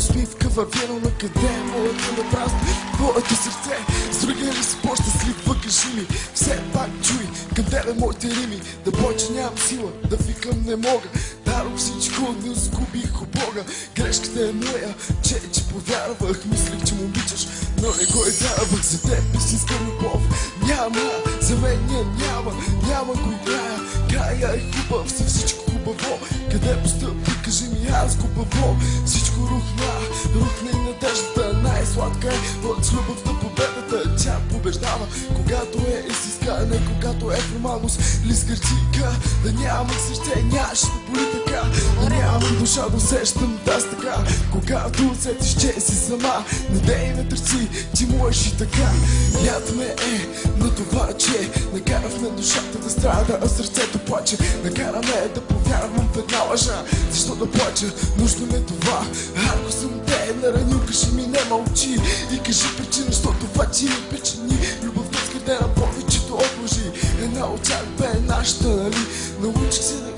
усмивка във вино, на къде е моята напрасно, твоето сърце, с другия ли си по-щастлив, кажи ми, все пак чуй, към тебе моите рими, да повече нямам сила, да викам не мога, дадох всичко, но сгубих от Бога, грешката е моя, че повярвах, мислех, че му обичаш, но не го е давах, за теб истинска любов, няма, за мен няма го играя, края е хубав, за всичко хубаво, къде постъпи, кажи ми аз хубаво, всичко рухна и надеждата, най-сладка е от любовта победата, тя побеждава, когато е истинска, а не когато е формалност или скъртика, да нямам сърце, нямаше да боли така, да нямам душа да усещам тази така, когато усетиш, че си сама, не дей ме търси, ти можеш и така, ядме на това, че накарахме душата да страда, а сърцето плаче, накараме да повярвам в една лъжа, защо да плача, нужно ме това, ако съм те наранил, кажи ми не мълчи и кажи причина, защото това ти ми причини, любовта скърдена повечето от лъжи, една от тях бе нашата, нали, научих се да